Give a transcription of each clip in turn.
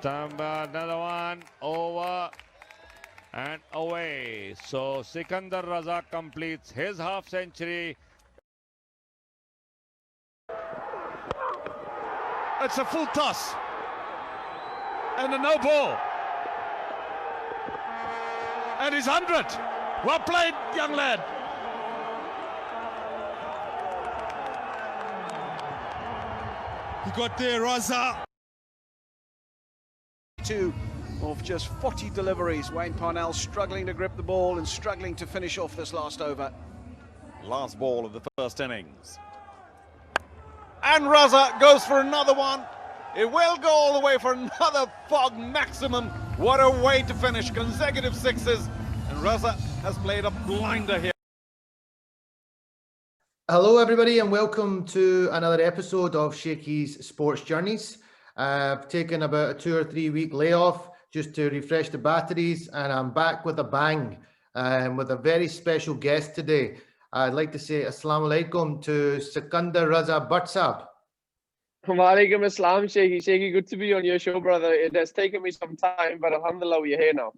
Another one over and away. So Sikandar Raza completes his half century. It's a full toss and a no ball. And he's 100. Well played, young lad. He got there, Raza. Two of just 40 deliveries. Wayne Parnell struggling to grip the ball and struggling to finish off this last over. Last ball of the first innings. And Raza goes for another one. It will go all the way for another Fog maximum. What a way to finish. Consecutive sixes. And Raza has played a blinder here. Hello everybody and welcome to another episode of Shakey's Sports Journeys. I've taken about a 2 or 3 week layoff just to refresh the batteries, and I'm back with a bang with a very special guest today. I'd like to say Assalamu alaikum to Sikandar Raza Batsab. Walaikum assalam, Shaky. Shaky, good to be on your show, brother. It has taken me some time, but alhamdulillah, we're here now.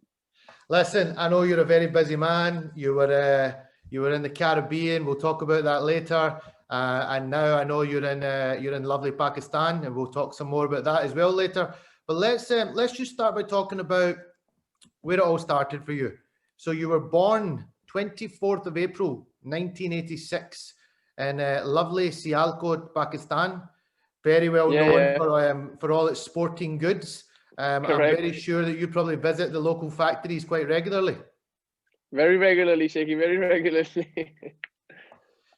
Listen, I know you're a very busy man. You were in the Caribbean. We'll talk about that later. And now I know you're in lovely Pakistan, and we'll talk some more about that as well later. But let's just start by talking about where it all started for you. So you were born 24th of April, 1986, in lovely Sialkot, Pakistan. Very well known for all its sporting goods. I'm very sure that you probably visit the local factories quite regularly. Very regularly, Shaky, very regularly.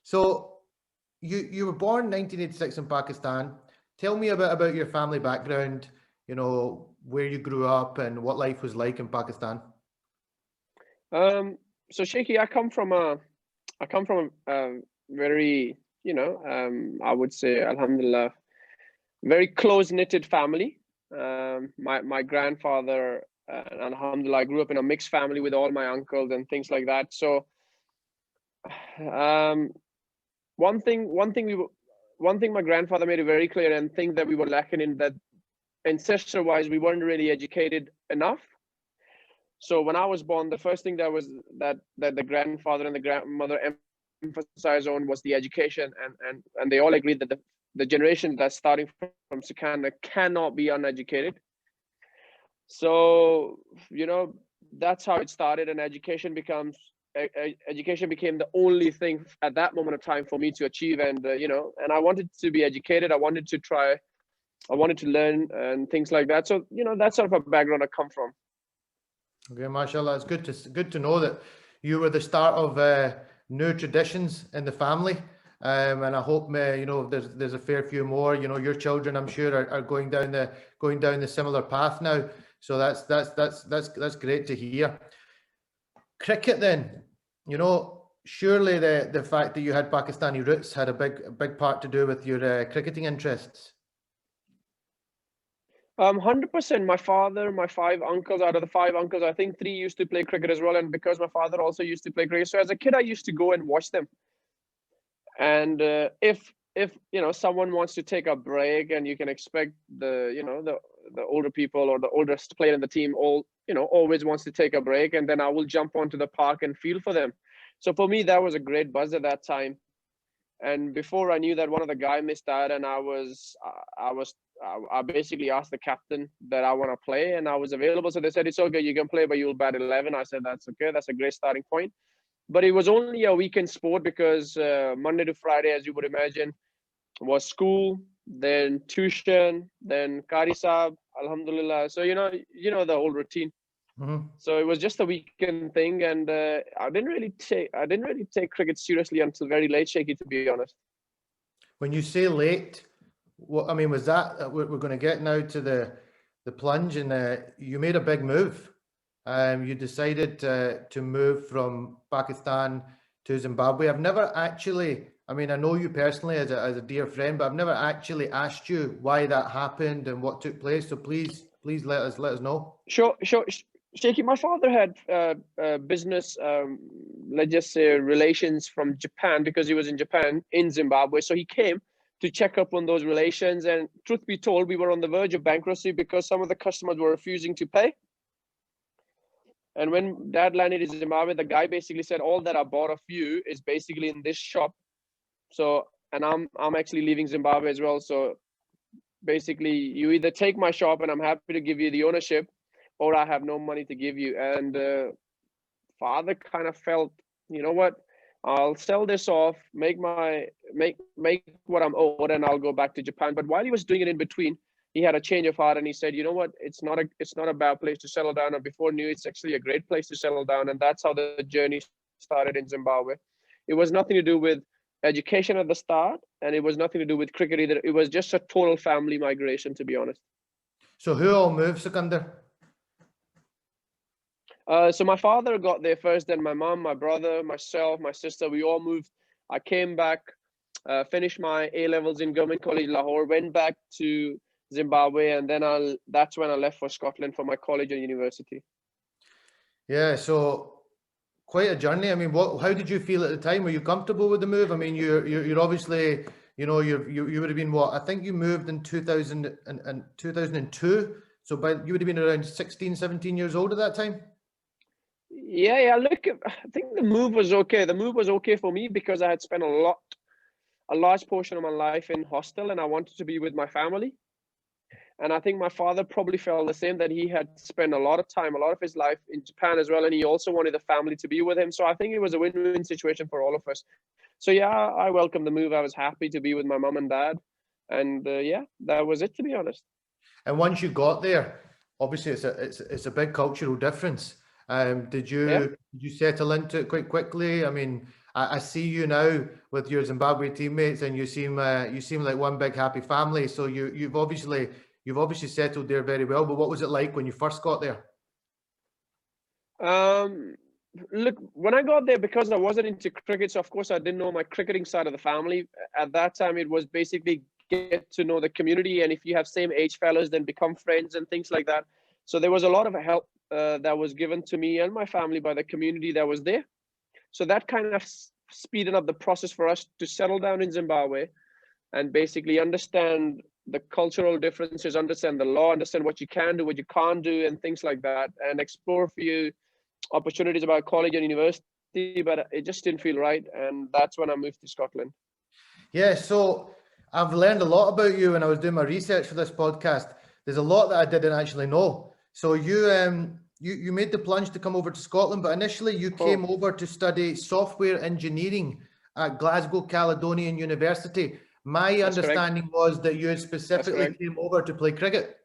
So you were born 1986 in Pakistan. Tell me about your family background, you know, where you grew up and what life was like in Pakistan. So Shaky, I come from a very, I would say, alhamdulillah, very close-knitted family. My grandfather, alhamdulillah, I grew up in a mixed family with all my uncles and things like that. So one thing my grandfather made it very clear, and thing that we were lacking in, that ancestor-wise we weren't really educated enough. So when I was born, the first thing that the grandfather and the grandmother emphasized on was the education, and they all agreed that the generation that's starting from Sikandar cannot be uneducated. So, that's how it started, and education became the only thing at that moment of time for me to achieve. And, and I wanted to be educated. I wanted to learn and things like that. So, that's sort of a background I come from. Okay, mashallah. It's good to know that you were the start of new traditions in the family. And I hope there's a fair few more. Your children, I'm sure, are going down the similar path now. So that's great to hear. Cricket, then, surely the fact that you had Pakistani roots had a big part to do with your cricketing interests. 100%. My father, my 5 uncles, out of the 5 uncles, I think 3 used to play cricket as well. And because my father also used to play cricket, so as a kid, I used to go and watch them. And if someone wants to take a break, and you can expect the older people or the oldest player in the team always wants to take a break, and then I will jump onto the park and feel for them. So for me, that was a great buzz at that time. And before I knew that, one of the guys missed out, and I basically asked the captain that I want to play, and I was available. So they said, it's okay, you can play, but you'll bat 11. I said, that's okay. That's a great starting point. But it was only a weekend sport because Monday to Friday, as you would imagine, was school, then tuition, then Qari Saab, alhamdulillah. So, the whole routine. Mm-hmm. So it was just a weekend thing, and I didn't really take cricket seriously until very late, Shaky, to be honest. When you say late, what I mean was that we're going to get now to the plunge, and you made a big move. You decided to move from Pakistan to Zimbabwe. I've never actually, I know you personally as a dear friend, but I've never actually asked you why that happened and what took place. So please let us know. Sure. Shaky, my father had business, let's just say, relations from Japan, because he was in Japan, in Zimbabwe. So he came to check up on those relations. And truth be told, we were on the verge of bankruptcy because some of the customers were refusing to pay. And when Dad landed in Zimbabwe, the guy basically said, all that I bought of you is basically in this shop. So, and I'm actually leaving Zimbabwe as well. So basically, you either take my shop and I'm happy to give you the ownership, or I have no money to give you. And father kind of felt, you know what, I'll sell this off, make what I'm owed, and I'll go back to Japan. But while he was doing it in between, he had a change of heart, and he said, you know what, it's not a bad place to settle down. And before knew, it's actually a great place to settle down. And that's how the journey started in Zimbabwe. It was nothing to do with education at the start, and it was nothing to do with cricket either. It was just a total family migration, to be honest. So who all moved, Sikandar? So my father got there first, then my mom, my brother, myself, my sister, we all moved. I came back, finished my A-levels in Government College Lahore, went back to Zimbabwe, and then that's when I left for Scotland for my college and university. Yeah, so quite a journey. I mean, how did you feel at the time? Were you comfortable with the move? I mean, you're obviously, you know, you would have been what? I think you moved in 2002. So you would have been around 16, 17 years old at that time? Yeah. Look, I think the move was okay. The move was okay for me because I had spent a large portion of my life in hostel, and I wanted to be with my family. And I think my father probably felt the same, that he had spent a lot of time, a lot of his life in Japan as well, and he also wanted the family to be with him. So I think it was a win-win situation for all of us. So yeah, I welcomed the move. I was happy to be with my mom and dad, and yeah, that was it, to be honest. And once you got there, obviously it's a big cultural difference. Did you settle into it quite quickly? I mean, I see you now with your Zimbabwe teammates, and you seem like one big happy family. So you've obviously settled there very well. But what was it like when you first got there? Look, when I got there, because I wasn't into cricket, so of course I didn't know my cricketing side of the family. At that time, it was basically get to know the community, and if you have same age fellows, then become friends and things like that. So there was a lot of help that was given to me and my family by the community that was there. So that kind of speeded up the process for us to settle down in Zimbabwe and basically understand the cultural differences, understand the law, understand what you can do, what you can't do, and things like that, and explore a few opportunities about college and university. But it just didn't feel right, and that's when I moved to Scotland. Yeah, so I've learned a lot about you when I was doing my research for this podcast. There's a lot that I didn't actually know. So you made the plunge to come over to Scotland, but initially you came over to study software engineering at Glasgow Caledonian University. My understanding was that you specifically came over to play cricket.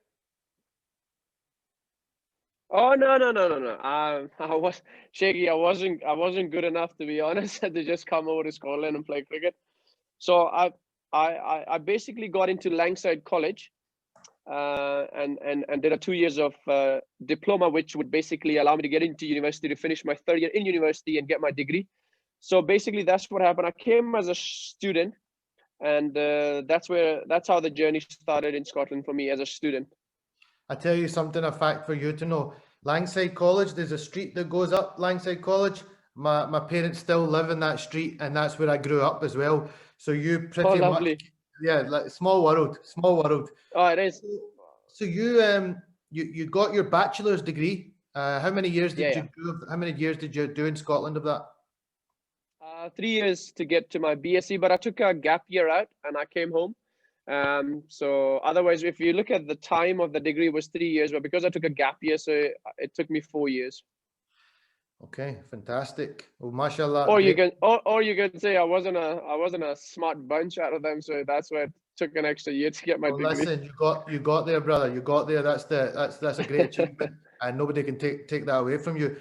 Oh no! I was Shaky. I wasn't good enough, to be honest, to just come over to Scotland and play cricket. So I basically got into Langside College, and did a 2 years of diploma, which would basically allow me to get into university to finish my third year in university and get my degree. So basically, that's what happened. I came as a student, and that's how the journey started in Scotland for me as a student. I tell you something, a fact for you to know. Langside College, there's a street that goes up Langside College. My parents still live in that street, and that's where I grew up as well. So you pretty much, yeah, like small world. Oh, it is. So you got your bachelor's degree. How many years did you do? How many years did you do in Scotland of that? 3 years to get to my BSc, but I took a gap year out and I came home. So otherwise, if you look at the time of the degree, it was 3 years, but because I took a gap year, so it took me 4 years. Okay, fantastic. Well, mashallah. Or you can say I wasn't a smart bunch out of them, so that's why it took an extra year to get my degree. Listen, you got there, brother. You got there. That's a great achievement, and nobody can take that away from you.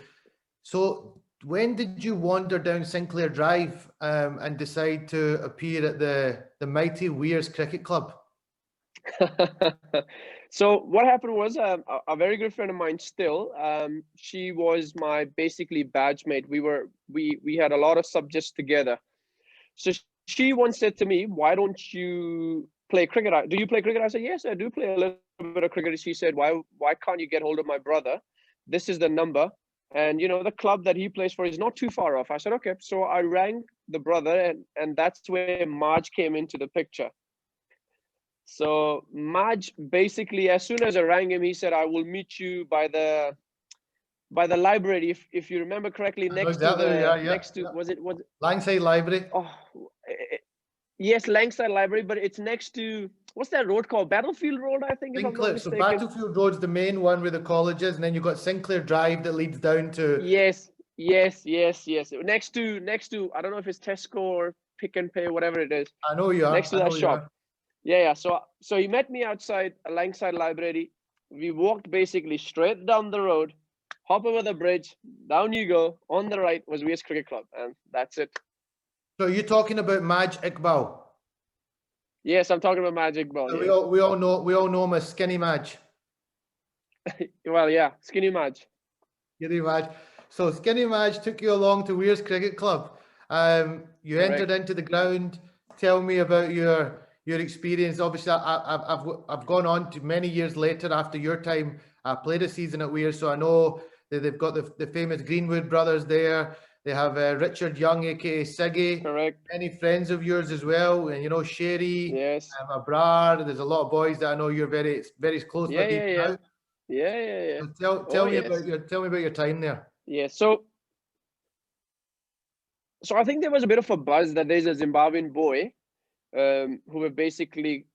So, when did you wander down Sinclair Drive and decide to appear at the mighty Wears Cricket Club? So what happened was a very good friend of mine still, she was my basically badge mate. We had a lot of subjects together. So she once said to me, why don't you play cricket? Do you play cricket? I said, yes, I do play a little bit of cricket. She said, why can't you get hold of my brother? This is the number. And, you know, the club that he plays for is not too far off. I said, okay. So I rang the brother, and that's where Marge came into the picture. So Maj, basically, as soon as I rang him, he said, I will meet you by the library. If you remember correctly, I know next to exactly where you the are, yeah. next to Yeah. was it Langside Library. oh yes, Langside Library, but it's next to, what's that road called? Battlefield Road, I think, if I'm not Sinclair, so mistaken. Battlefield Road's the main one where the college is, and then you've got Sinclair Drive that leads down to. Yes. Next to I don't know if it's Tesco or Pick and Pay, whatever it is. I know you are. Next to I that know you shop. are. Yeah. So he met me outside Langside Library. We walked basically straight down the road, hop over the bridge, down you go. On the right was VS Cricket Club, and that's it. So you're talking about Maj Iqbal. Yes, I'm talking about Magic Ball. So Yes. we all know him as Skinny Maj. Well, yeah, Skinny Maj. Skinny Maj. So Skinny Maj took you along to Weir's Cricket Club. You entered into the ground. Tell me about your experience. Obviously, I've gone on to many years later after your time. I played a season at Weir, so I know that they've got the famous Greenwood brothers there. They have Richard Young, aka Siggy. Correct. Many friends of yours as well, and you know Sherry, Yes. Abrar. There's a lot of boys that I know you're very close with even now. Yeah. So tell me yes. about your time there. Yeah. So I think there was a bit of a buzz that there's a Zimbabwean boy who basically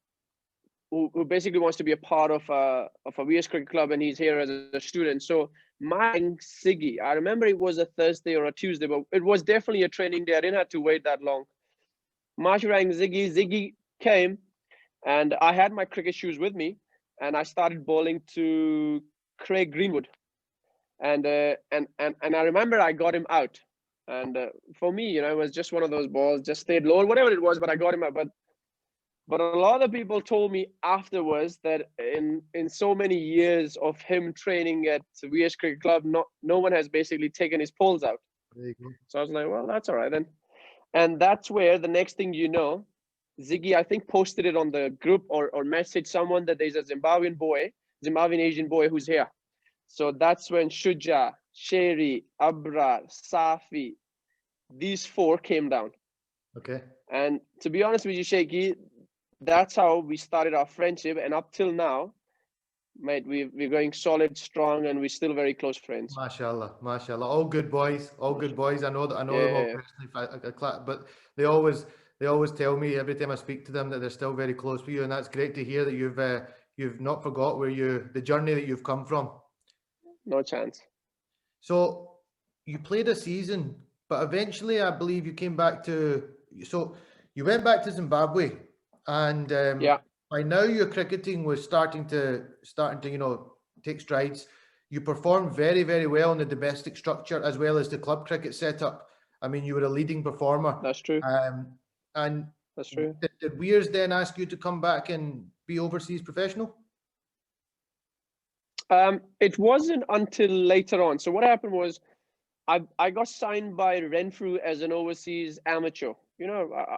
wants to be a part of a VS Cricket Club, and he's here as a student. So my Siggy, I remember it was a Thursday or a Tuesday, but it was definitely a training day. I didn't have to wait that long. March rang Ziggy. Ziggy came, and I had my cricket shoes with me, and I started bowling to Craig Greenwood, and I remember I got him out, and for me, it was just one of those balls, just stayed low, whatever it was, but I got him out. But a lot of people told me afterwards that in so many years of him training at VS Cricket Club, no one has basically taken his poles out. There you go. So I was like, well, that's all right then. And that's where the next thing you know, Ziggy, I think, posted it on the group or messaged someone that there's a Zimbabwean Asian boy who's here. So that's when Shuja, Sherry, Abrar, Safi, these four came down. Okay. And to be honest with you, Shaky, that's how we started our friendship. And up till now, mate, we're going solid, strong, and we're still very close friends. Mashallah. All good boys. I know them all personally, but they always tell me every time I speak to them that they're still very close with you, and that's great to hear that you've not forgot the journey that you've come from. No chance. So you played a season, but eventually I believe you came back to. So you went back to Zimbabwe, and by now your cricketing was starting to take strides. You performed very, very well in the domestic structure as well as the club cricket setup. I mean, you were a leading performer. That's true. And that's true. Did Weirs then ask you to come back and be overseas professional? It wasn't until later on. So what happened was, I got signed by Renfrew as an overseas amateur.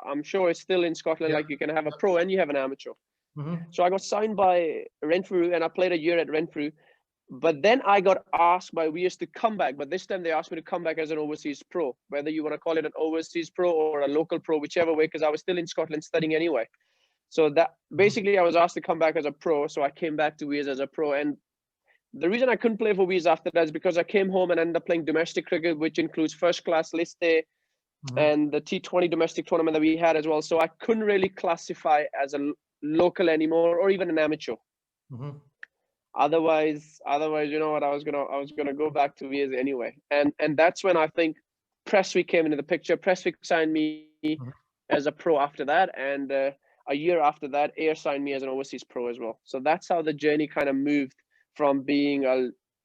I'm sure it's still in Scotland. Like you can have a pro and you have an amateur. Mm-hmm. So I got signed by Renfrew and I played a year at Renfrew. But then I got asked by Weirs to come back. But this time they asked me to come back as an overseas pro, whether you want to call it an overseas pro or a local pro, whichever way, because I was still in Scotland studying anyway. So that basically I was asked to come back as a pro. So I came back to Weirs as a pro. And the reason I couldn't play for Weirs after that is because I came home and ended up playing domestic cricket, which includes first class list day and the T20 domestic tournament that we had as well. So I couldn't really classify as a local anymore or even an amateur. Mm-hmm. Otherwise, you know what, I was gonna go back to Weirs anyway. And that's when I think Prestwick came into the picture. Prestwick signed me as a pro after that, and a year after that, Ayr signed me as an overseas pro as well. So that's how the journey kind of moved from being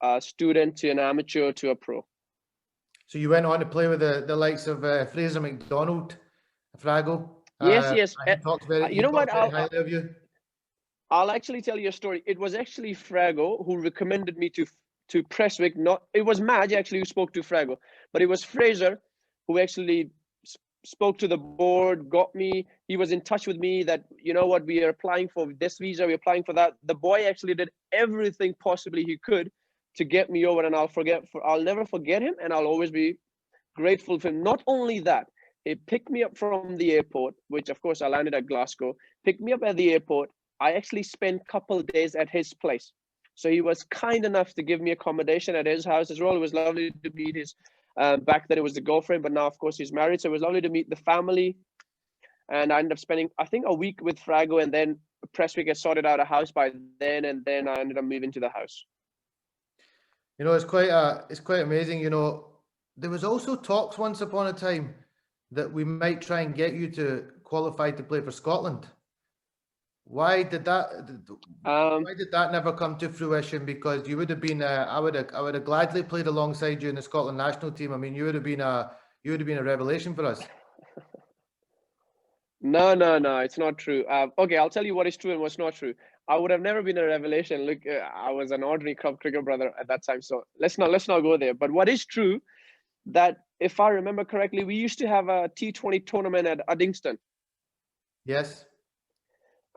a student to an amateur to a pro. So you went on to play with the likes of Fraser McDonald, Frago. Yes. He talks very highly of you. I'll actually tell you a story. It was actually Frago who recommended me to Prestwick. It was Madge actually who spoke to Frago, but it was Fraser who actually spoke to the board, got me. He was in touch with me that, you know what, we are applying for this visa, we're applying for that. The boy actually did everything possibly he could to get me over, and I'll never forget him, and I'll always be grateful for him. Not only that, he picked me up from the airport, which of course I landed at Glasgow, picked me up at the airport. I actually spent a couple of days at his place. So he was kind enough to give me accommodation at his house as well. It was lovely to meet his, back then it was the girlfriend, but now of course he's married. So it was lovely to meet the family. And I ended up spending, I think, a week with Frago, and then Prestwick had sorted out a house by then, and then I ended up moving to the house. You know, it's quite amazing. You know, there was also talks once upon a time that we might try and get you to qualify to play for Scotland. Why did that never come to fruition? Because you would have been I would have gladly played alongside you in the Scotland national team. I mean, you would have been a revelation for us. No, it's not true. Okay, I'll tell you what is true and what's not true. I would have never been a revelation. Look, I was an ordinary club cricket brother at that time, so let's not go there. But what is true, that if I remember correctly, we used to have a T20 tournament at Uddingston. Yes.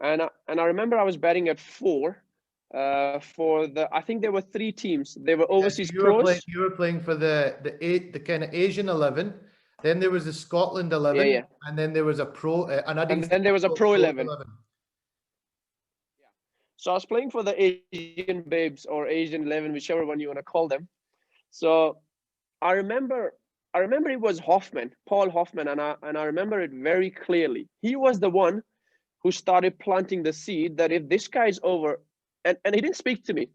And I remember I was batting at 4 for the, I think there were 3 teams. They were overseas pros. You were playing for the kind of Asian 11. Then there was the Scotland 11, yeah. And then there was a pro, and then there was a pro 11. Yeah. So I was playing for the Asian Babes or Asian 11, whichever one you want to call them. So I remember it was Hoffman, Paul Hoffman, and I remember it very clearly. He was the one who started planting the seed that if this guy's over, and he didn't speak to me.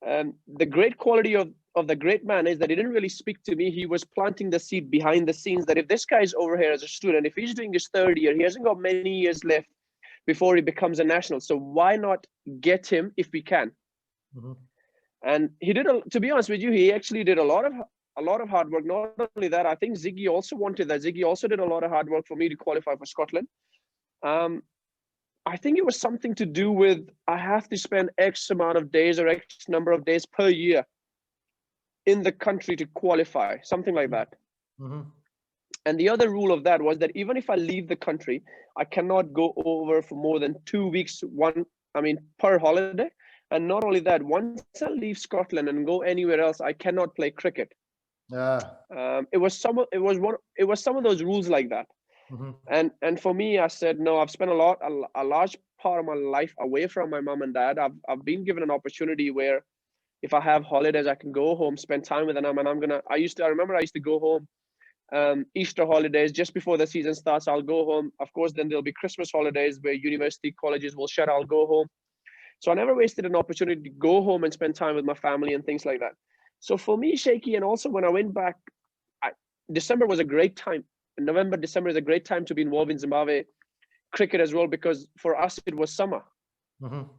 The great quality of the great man is that he didn't really speak to me. He was planting the seed behind the scenes that if this guy's over here as a student, if he's doing his 3rd year, he hasn't got many years left before he becomes a national. So why not get him if we can? Mm-hmm. And he did, to be honest with you, he actually did a lot of hard work. Not only that, I think Ziggy also wanted that. Ziggy also did a lot of hard work for me to qualify for Scotland. I think it was something to do with I have to spend X amount of days or X number of days per year in the country to qualify, something like that. Mm-hmm. And the other rule of that was that even if I leave the country, I cannot go over for more than 2 weeks, per holiday. And not only that, once I leave Scotland and go anywhere else, I cannot play cricket. It was some of those rules like that. Mm-hmm. And for me, I said, no, I've spent a large part of my life away from my mom and dad. I've been given an opportunity where if I have holidays, I can go home, spend time with them. And I remember I used to go home Easter holidays just before the season starts. I'll go home. Of course, then there'll be Christmas holidays where university colleges will shut. I'll go home. So I never wasted an opportunity to go home and spend time with my family and things like that. So for me, Shaky, and also when I went back, December was a great time. November, December is a great time to be involved in Zimbabwe cricket as well, because for us it was summer. Mm-hmm.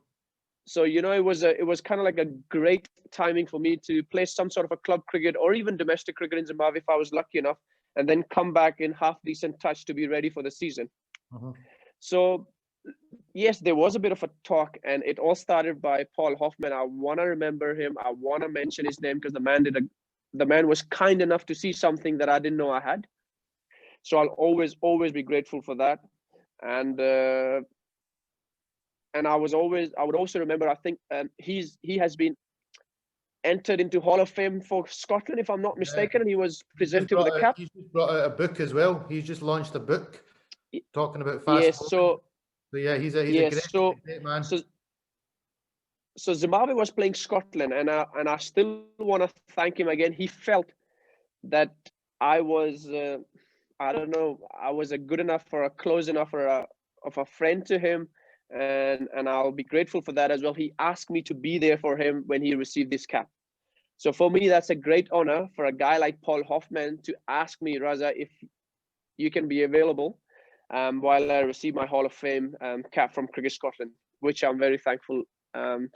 So it was kind of like a great timing for me to play some sort of a club cricket or even domestic cricket in Zimbabwe if I was lucky enough, and then come back in half decent touch to be ready for the season. Mm-hmm. So yes, there was a bit of a talk, and it all started by Paul Hoffman. I want to remember him. I want to mention his name because the man was kind enough to see something that I didn't know I had. So I'll always be grateful for that. And I would also remember, I think he has been entered into Hall of Fame for Scotland, if I'm not mistaken, and he was presented with a cap. He's just brought out a book as well. He's just launched a book talking about fast. Yes, so yeah, he's a great man. So Zimbabwe was playing Scotland, and I still want to thank him again. He felt that I was I was a good enough or a close enough or of a friend to him, and I'll be grateful for that as well. He asked me to be there for him when he received this cap. So for me, that's a great honor for a guy like Paul Hoffman to ask me, Raza, if you can be available while I receive my Hall of Fame cap from Cricket Scotland, which I'm very thankful.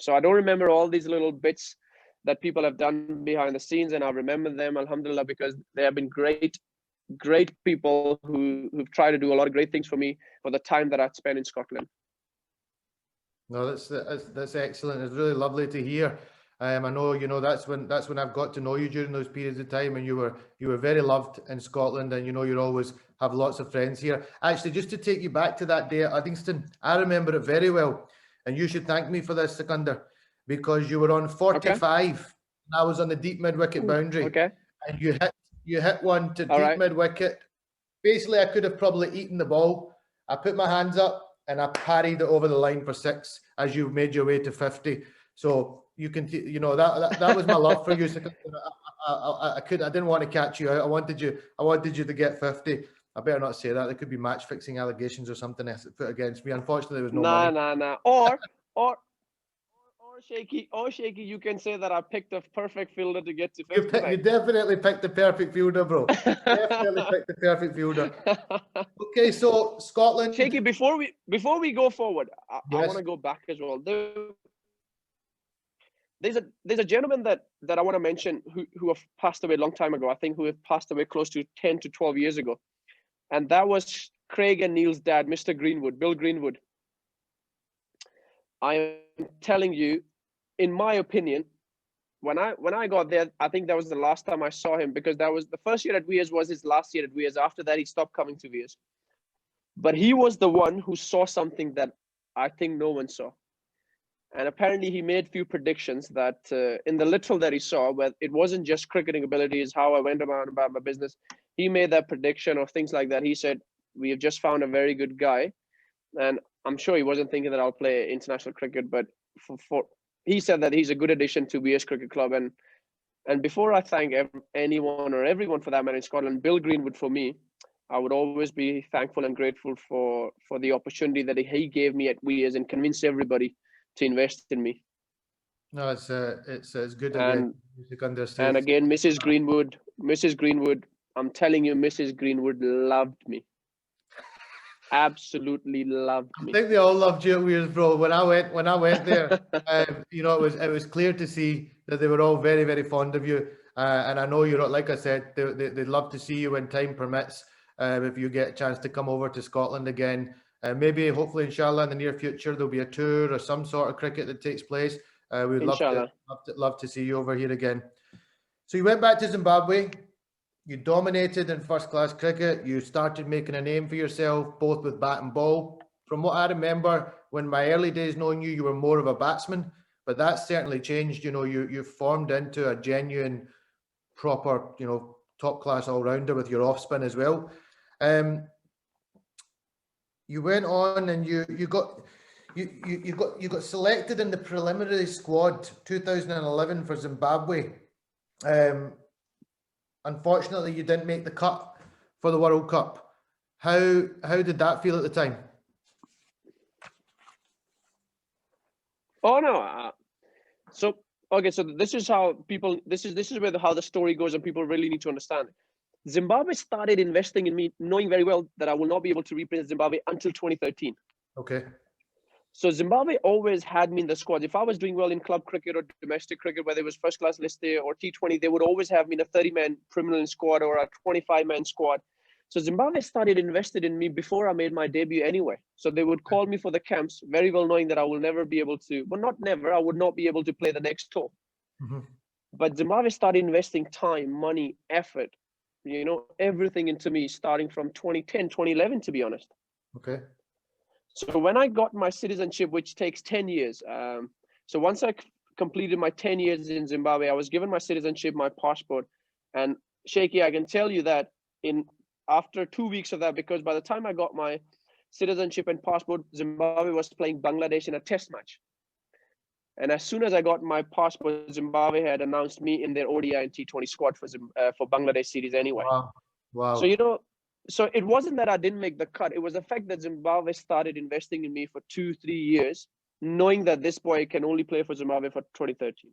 So I don't remember all these little bits that people have done behind the scenes, and I remember them, alhamdulillah, because they have been great people who've tried to do a lot of great things for me for the time that I'd spent in Scotland. No, that's excellent. It's really lovely to hear. I know, that's when I've got to know you during those periods of time, and you were very loved in Scotland, and you always have lots of friends here. Actually, just to take you back to that day at Uddingston, I remember it very well, and you should thank me for this, Sikandar, because you were on 45, okay, and I was on the deep mid wicket boundary, okay, and you hit one to all deep right, mid wicket. Basically, I could have probably eaten the ball. I put my hands up and I parried it over the line for 6. as you made your way to 50. So you can, you know, that was my love for you. I didn't want to catch you out. I wanted you to get 50. I better not say that. There could be match fixing allegations or something put against me. Unfortunately, there was no money. Nah. Or shaky, you can say that I picked a perfect fielder to get to 50. You definitely picked the perfect fielder, bro. Definitely picked the perfect fielder. Okay, so Scotland. Shaky, before we go forward, I Yes. want to go back as well. There's a gentleman that I want to mention who have passed away a long time ago. I think who have passed away close to 10 to 12 years ago, and that was Craig and Neil's dad, Mr. Greenwood, Bill Greenwood. I am telling you, in my opinion, when I got there, I think that was the last time I saw him, because that was the first year at Weers was his last year at Weers. After that, he stopped coming to Weers. But he was the one who saw something that I think no one saw. And apparently he made few predictions that in the little that he saw, where it wasn't just cricketing abilities, how I went about my business, he made that prediction of things like that. He said, we have just found a very good guy. And I'm sure he wasn't thinking that I'll play international cricket, but he said that he's a good addition to BS Cricket Club. And before I thank anyone or everyone for that matter in Scotland, Bill Greenwood, for me, I would always be thankful and grateful for the opportunity that he gave me at Weers and convinced everybody to invest in me. No, it's good. And again, Mrs. Greenwood, I'm telling you, Mrs. Greenwood loved me. Absolutely loved me. I think they all loved you at Weers, bro. When I went there, you know, it was clear to see that they were all very, very fond of you. And I know you're, like I said, they'd love to see you when time permits. If you get a chance to come over to Scotland again, maybe, hopefully, inshallah, in the near future, there'll be a tour or some sort of cricket that takes place. We'd love to see you over here again. So you went back to Zimbabwe. You dominated in first-class cricket. You started making a name for yourself, both with bat and ball. From what I remember, when my early days knowing you, you were more of a batsman, but that's certainly changed. You know, you formed into a genuine, proper, you know, top-class all-rounder with your off-spin as well. You went on and you got selected in the preliminary squad 2011 for Zimbabwe. Unfortunately, you didn't make the cut for the World Cup. How did that feel at the time? Oh no! So this is how people. This is where how the story goes, and people really need to understand. Zimbabwe started investing in me, knowing very well that I will not be able to represent Zimbabwe until 2013. Okay. So Zimbabwe always had me in the squad. If I was doing well in club cricket or domestic cricket, whether it was first class list or T20, they would always have me in a 30-man Premier squad or a 25-man squad. So Zimbabwe started invested in me before I made my debut anyway. So they would call me for the camps, very well knowing that I will never be able to, well, not never, I would not be able to play the next tour. Mm-hmm. But Zimbabwe started investing time, money, effort, you know, everything into me starting from 2010, 2011, to be honest. Okay. So when I got my citizenship, which takes 10 years, so once I completed my 10 years in Zimbabwe, I was given my citizenship, my passport, and Shaky, I can tell you that after 2 weeks of that, because by the time I got my citizenship and passport, Zimbabwe was playing Bangladesh in a test match. And as soon as I got my passport, Zimbabwe had announced me in their ODI and T20 squad for Bangladesh series anyway. Wow. So, you know, so it wasn't that I didn't make the cut. It was the fact that Zimbabwe started investing in me for 2-3 years, knowing that this boy can only play for Zimbabwe for 2013.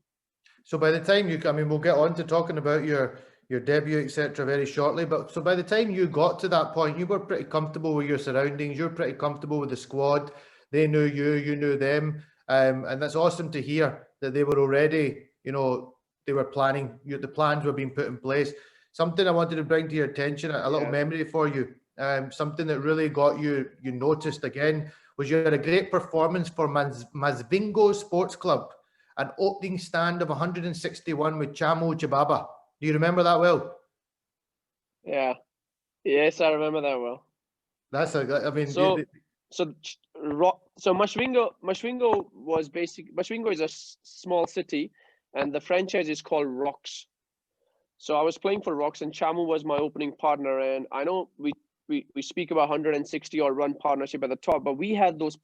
So by the time we'll get on to talking about your debut, etc., very shortly. But so by the time you got to that point, you were pretty comfortable with your surroundings. You're pretty comfortable with the squad. They knew you, you knew them. And that's awesome to hear that they were already, you know, they were planning, the plans were being put in place. Something I wanted to bring to your attention, a little memory for you. Something that really got you noticed again was you had a great performance for Masvingo Sports Club, an opening stand of 161 with Chamo Chibaba. Do you remember that well? Yeah. Yes, I remember that well. So Masvingo was Masvingo is a small city, and the franchise is called Rocks. So I was playing for Rocks, and Chamo was my opening partner, and I know we speak about 160 or run partnership at the top, but we had those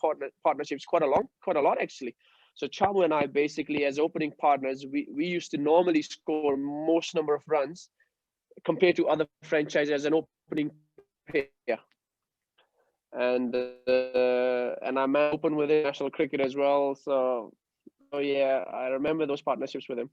partnerships quite a lot actually. So Chamu and I basically, as opening partners, we used to normally score most number of runs compared to other franchises as an opening pair. And I'm open with international cricket as well. So yeah, I remember those partnerships with him.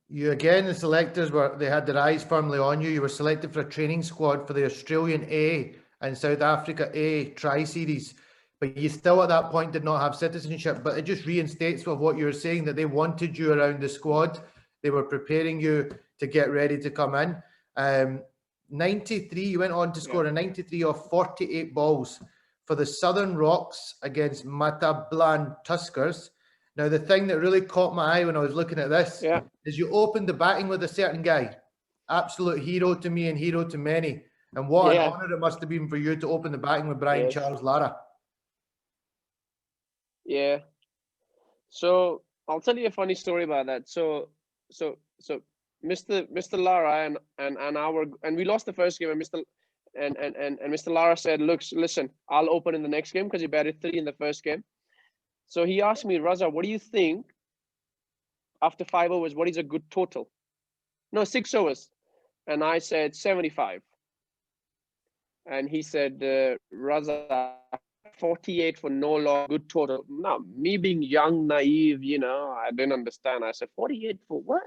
You again, the selectors they had their eyes firmly on you. You were selected for a training squad for the Australian A and South Africa A tri-series, but you still at that point did not have citizenship. But it just reinstates of what you were saying, that they wanted you around the squad. They were preparing you to get ready to come in. 93, you went on to score a 93 off 48 balls for the Southern Rocks against Matablan Tuskers. Now, the thing that really caught my eye when I was looking at this is you opened the batting with a certain guy, absolute hero to me and hero to many. And what an honour it must have been for you to open the batting with Brian Charles Lara. Yeah. So I'll tell you a funny story about that. So Mr. Lara and we lost the first game, and Mr. Lara said, "Look, listen, I'll open in the next game because he batted 3 in the first game." So he asked me, "Raza, what do you think after 5 overs? What is a good total?" No, 6 overs. And I said 75. And he said, "Raza, 48 for no long, good total." Now, me being young, naive, I didn't understand. I said, 48 for what?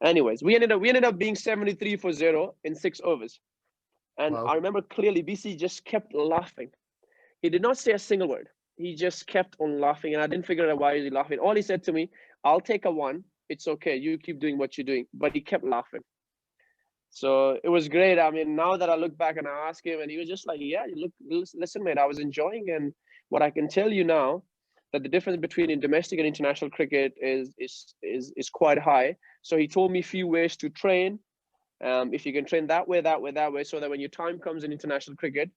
Anyways, we ended up being 73 for 0 in 6 overs. And I remember clearly BC just kept laughing. He did not say a single word. He just kept on laughing, and I didn't figure out why he was laughing. All he said to me, "I'll take a 1. It's okay. You keep doing what you're doing." But he kept laughing. So it was great. I mean, now that I look back and I ask him, and he was just like, "Yeah, listen, mate, I was enjoying." And what I can tell you now, that the difference between in domestic and international cricket is quite high. So he told me a few ways to train. If you can train that way, so that when your time comes in international cricket,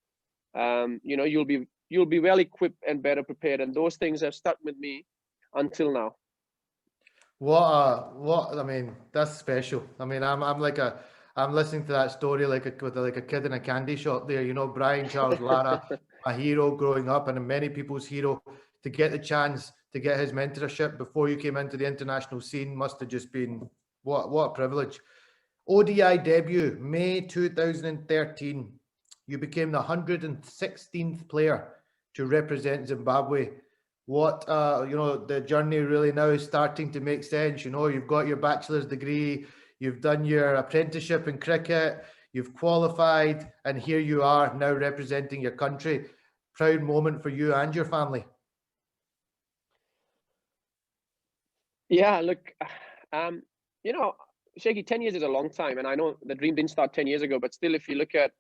you'll be well equipped and better prepared. And those things have stuck with me until now. What I mean, that's special. I mean, I'm listening to that story like a kid in a candy shop there. Brian Charles Lara, a hero growing up and many people's hero. To get the chance to get his mentorship before you came into the international scene must have just been what a privilege. ODI debut, May 2013. You became the 116th player to represent Zimbabwe. What the journey really now is starting to make sense. You've got your bachelor's degree, you've done your apprenticeship in cricket, you've qualified, and here you are now representing your country. Proud moment for you and your family. Yeah, look, Shaky, 10 years is a long time, and I know the dream didn't start 10 years ago, but still, if you look at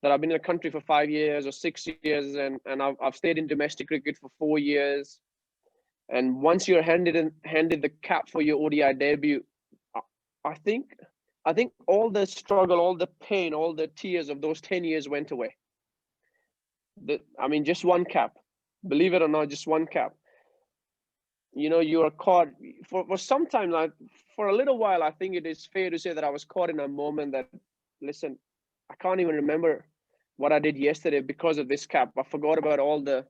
that, I've been in the country for 5 years or 6 years, and I've stayed in domestic cricket for 4 years. And once you're handed the cap for your ODI debut, I think all the struggle, all the pain, all the tears of those 10 years went away. Just one cap, believe it or not, just one cap. You are caught for some time, like for a little while. I think it is fair to say that I was caught in a moment that, listen, I can't even remember what I did yesterday because of this cap. I forgot about all the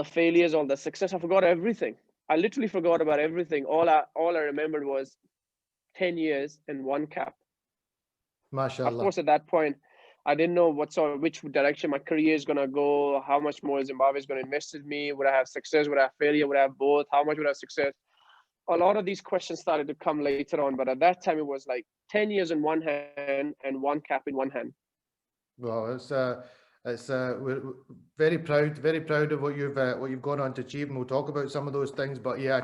failures, all the success. I forgot everything. I literally forgot about everything. All I remembered was 10 years and one cap. MashaAllah. Of course, at that point, I didn't know which direction my career is going to go, how much more Zimbabwe is going to invest in me, would I have success, would I have failure, would I have both, how much would I have success? A lot of these questions started to come later on, but at that time it was like 10 years in one hand and one cap in one hand. Well, we're very proud of what you've gone on to achieve, and we'll talk about some of those things. But yeah,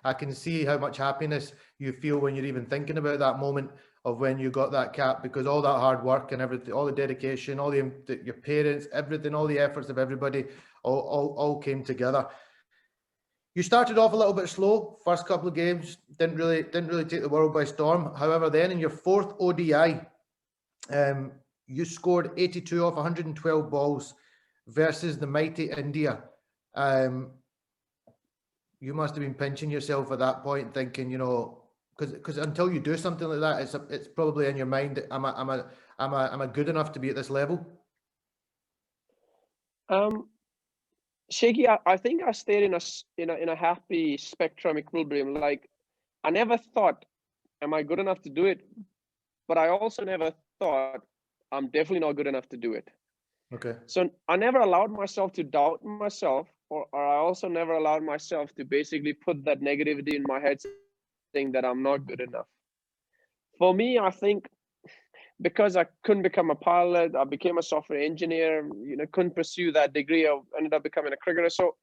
I can see how much happiness you feel when you're even thinking about that moment of when you got that cap, because all that hard work and everything, all the dedication, your parents, everything, all the efforts of everybody, all came together. You started off a little bit slow. First couple of games didn't really take the world by storm. However, then in your 4th ODI, you scored 82 off 112 balls versus the mighty India. You must have been pinching yourself at that point, thinking, because until you do something like that, it's probably in your mind that am I good enough to be at this level? Shaky, I think I stayed in a happy spectrum equilibrium. Like, I never thought, am I good enough to do it? But I also never thought, I'm definitely not good enough to do it. Okay. So I never allowed myself to doubt myself, or I also never allowed myself to basically put that negativity in my head, saying that I'm not good enough. For me, I think because I couldn't become a pilot, I became a software engineer, couldn't pursue that degree. I ended up becoming a cricketer. So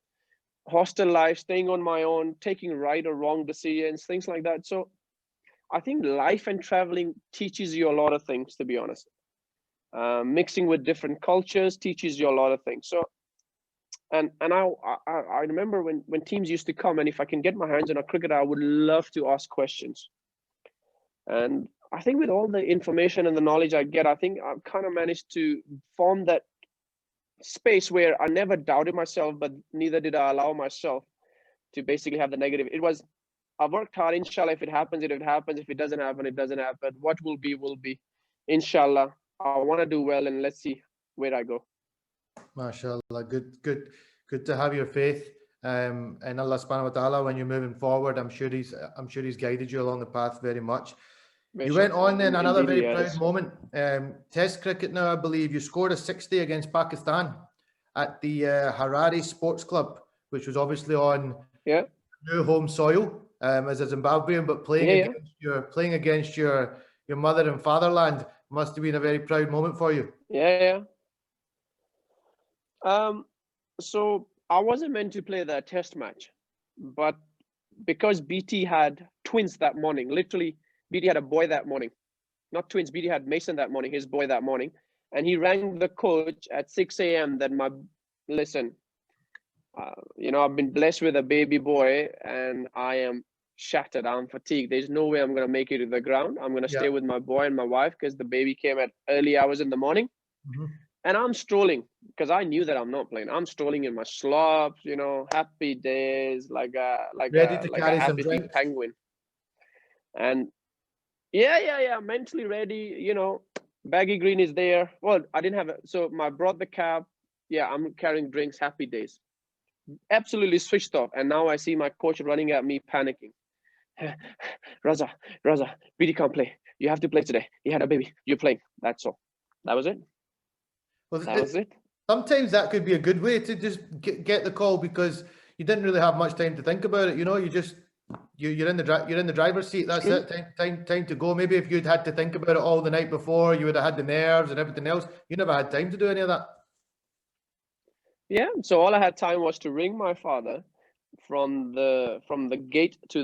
hostel life, staying on my own, taking right or wrong decisions, things like that. So I think life and traveling teaches you a lot of things, to be honest. Mixing with different cultures teaches you a lot of things. So, and I remember when teams used to come, and if I can get my hands on a cricketer, I would love to ask questions. And I think with all the information and the knowledge I get, I think I've kind of managed to form that space where I never doubted myself, but neither did I allow myself to basically have the negative. It was, I worked hard, inshallah. If it happens, it happens. If it doesn't happen, it doesn't happen. What will be, will be. Inshallah, I want to do well, and let's see where I go. MashaAllah, good to have your faith in Allah subhanahu wa ta'ala when you're moving forward. I'm sure he's guided you along the path very much. You went on then, another very proud moment. Test cricket now, I believe you scored a 60 against Pakistan at the Harare Sports Club, which was obviously on new home soil as a Zimbabwean, but playing against your mother and fatherland must have been a very proud moment for you. So I wasn't meant to play that test match, but because BT had twins that morning, literally BT had a boy that morning, not twins, BT had Mason that morning, his boy that morning. And he rang the coach at 6 a.m. that listen, I've been blessed with a baby boy and I am shattered. I'm fatigued. There's no way I'm going to make it to the ground. I'm going to stay with my boy and my wife because the baby came at early hours in the morning. And I'm strolling because I knew that I'm not playing. I'm strolling in my slops, happy days, like a happy penguin. And mentally ready, baggy green is there. Well, I didn't have it. So I brought the cab. Yeah, I'm carrying drinks, happy days. Absolutely switched off. And now I see my coach running at me, panicking. Raza, BD can't play. You have to play today. He had a baby. You're playing. That's all. That was it. Well, that was it. Sometimes that could be a good way to just get the call because you didn't really have much time to think about it. You're in the driver's seat. That's it. Time to go. Maybe if you'd had to think about it all the night before, you would have had the nerves and everything else. You never had time to do any of that. Yeah. So all I had time was to ring my father from the gate to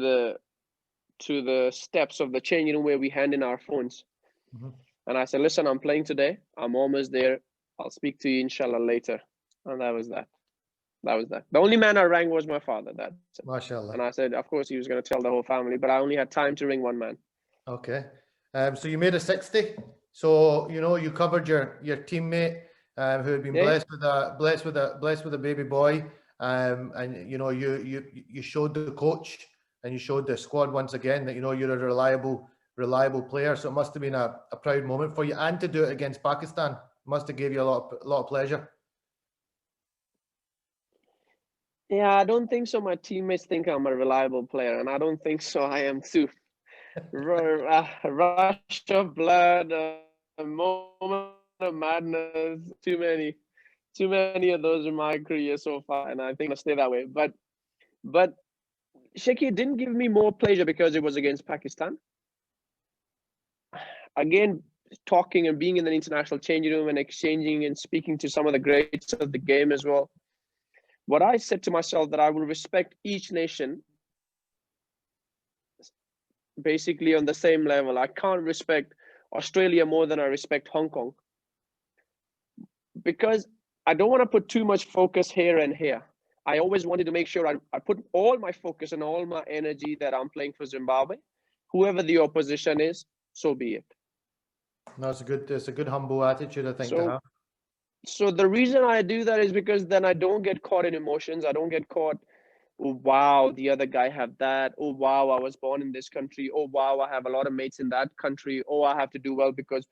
the steps of the changing room where we hand in our phones. And I said, listen, I'm playing today. I'm almost there. I'll speak to you, inshallah, later. And that was that. The only man I rang was my father. That's it. MashaAllah. And I said, of course, he was going to tell the whole family, but I only had time to ring one man. Okay. So you made a 60. So, you covered your teammate who had been blessed with a baby boy. And, you showed the coach and you showed the squad once again that, you're a reliable player. So it must have been a proud moment for you, and to do it against Pakistan must have gave you a lot of pleasure. Yeah, I don't think so. My teammates think I'm a reliable player, and I don't think so. I am too. Rush of blood, a moment of madness. Too many of those in my career so far, and I think I'll stay that way. But Shaki didn't give me more pleasure because it was against Pakistan. Again, talking and being in the international changing room and exchanging and speaking to some of the greats of the game as well. What I said to myself that I will respect each nation basically on the same level. I can't respect Australia more than I respect Hong Kong because I don't want to put too much focus here and here. I always wanted to make sure I put all my focus and all my energy that I'm playing for Zimbabwe. Whoever the opposition is, so be it. No, it's a good humble attitude, I think, to have. So the reason I do that is because then I don't get caught in emotions. I don't get caught oh wow, the other guy have that. Oh wow, I was born in this country. Oh wow, I have a lot of mates in that country. Oh, I have to do well because,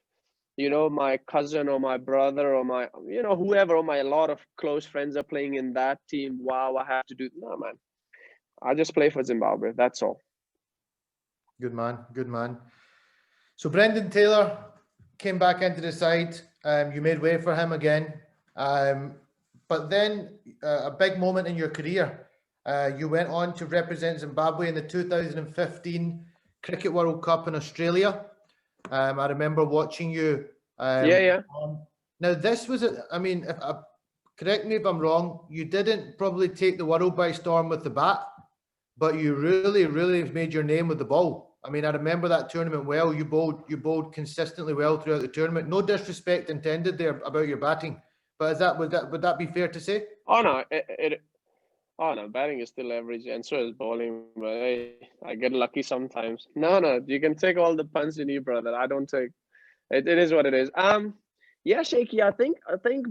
you know, my cousin or my brother or my, you know, whoever, or my, a lot of close friends are playing in that team. Wow, I have to do. No, man. I just play for Zimbabwe. That's all. Good man, good man. So Brendan Taylor came back into the side. You made way for him again. But then a big moment in your career. You went on to represent Zimbabwe in the 2015 Cricket World Cup in Australia. I remember watching you. Yeah. Now this was, I mean, correct me if I'm wrong. You didn't probably take the world by storm with the bat, but you really, really made your name with the ball. I mean, I remember that tournament well. You bowled consistently well throughout the tournament. No disrespect intended there about your batting, but would that be fair to say? Oh no, batting is still average, and so is bowling. But hey, I get lucky sometimes. No, you can take all the puns you need, brother. I don't take. It is what it is. Yeah, Shaky. I think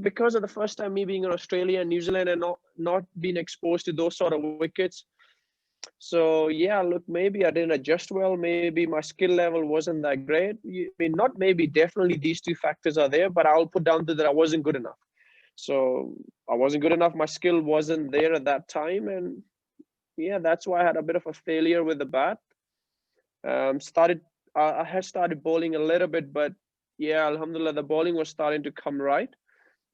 because of the first time me being in Australia and New Zealand and not being exposed to those sort of wickets. So yeah, look, maybe I didn't adjust well. Maybe my skill level wasn't that great. I mean, not maybe, definitely these two factors are there, but I'll put down to that I wasn't good enough. So I wasn't good enough. My skill wasn't there at that time, and yeah, that's why I had a bit of a failure with the bat. I had started bowling a little bit, but yeah, alhamdulillah, the bowling was starting to come right.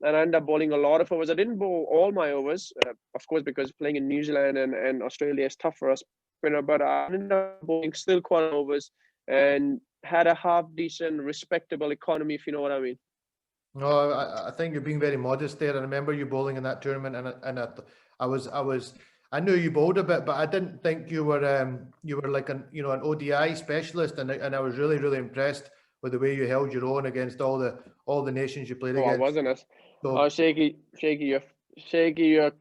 And I ended up bowling a lot of overs. I didn't bowl all my overs, of course, because playing in New Zealand and Australia is tough for us. But I ended up bowling still quite overs and had a half decent, respectable economy, if you know what I mean. No, I think you're being very modest there. I remember you bowling in that tournament, and I knew you bowled a bit, but I didn't think you were like an ODI specialist, and I was really, really impressed with the way you held your own against all the nations you played against. I wasn't. Shaky,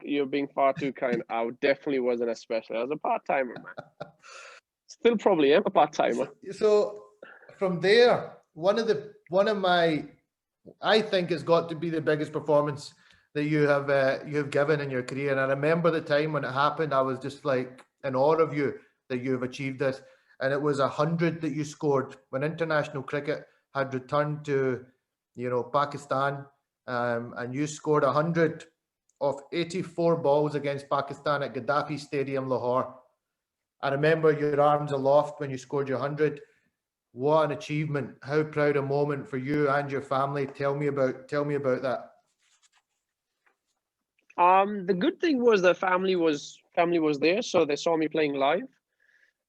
you're being far too kind. I definitely wasn't a specialist. I was a part-timer, man. Still probably am a part-timer. So from there, one of my, I think it's got to be the biggest performance that you have given in your career. And I remember the time when it happened, I was just like in awe of you that you have achieved this. And it was 100 that you scored when international cricket had returned to, Pakistan. And you scored 100 of 84 balls against Pakistan at Gaddafi Stadium, Lahore. I remember your arms aloft when you scored your 100. What an achievement! How proud a moment for you and your family. Tell me about that. The good thing was the family was there, so they saw me playing live.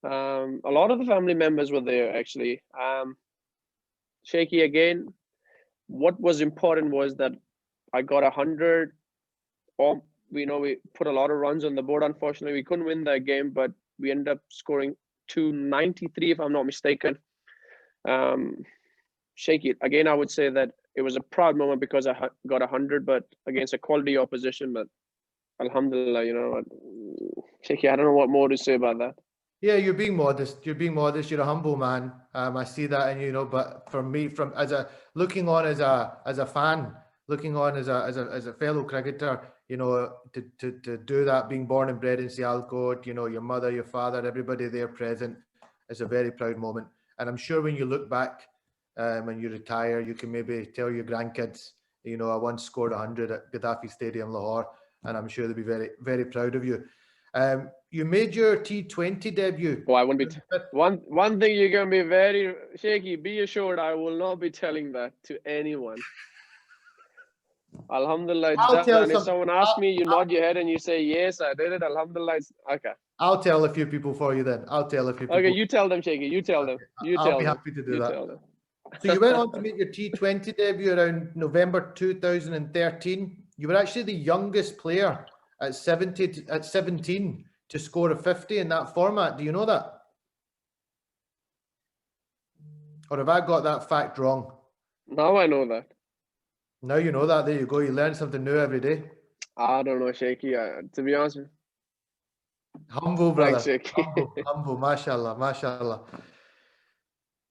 A lot of the family members were there actually. Shaky again. What was important was that I got 100. We put a lot of runs on the board. Unfortunately, we couldn't win that game, but we ended up scoring 293, if I'm not mistaken. Shaky again. I would say that it was a proud moment because I got 100, but against a quality opposition. But alhamdulillah, Shaky, I don't know what more to say about that. Yeah, you're being modest. You're a humble man. I see that, and but for me, looking on as a fan, looking on as a fellow cricketer, to do that, being born and bred in Sialkot, your mother, your father, everybody there present, is a very proud moment. And I'm sure when you look back, when you retire, you can maybe tell your grandkids, I once scored 100 at Gaddafi Stadium, Lahore, and I'm sure they'll be very, very proud of you. You made your T20 debut. Oh, I won't be. One thing you're gonna be very Shaky. Be assured, I will not be telling that to anyone. Alhamdulillah, it's done. If someone asks me, you nod your head and you say yes, I did it. Alhamdulillah, it's okay. I'll tell a few people for you then. Okay, you tell them, Shaky. You tell them. I'll be happy to do that. So you went on to make your T20 debut around November 2013. You were actually the youngest player at 17 to score a 50 in that format. Do you know that? Or have I got that fact wrong? Now I know that. Now you know that. There you go. You learn something new every day. I don't know, Shaky. To be honest. Humble, brother. Thanks, Shaky. Humble. Mashallah.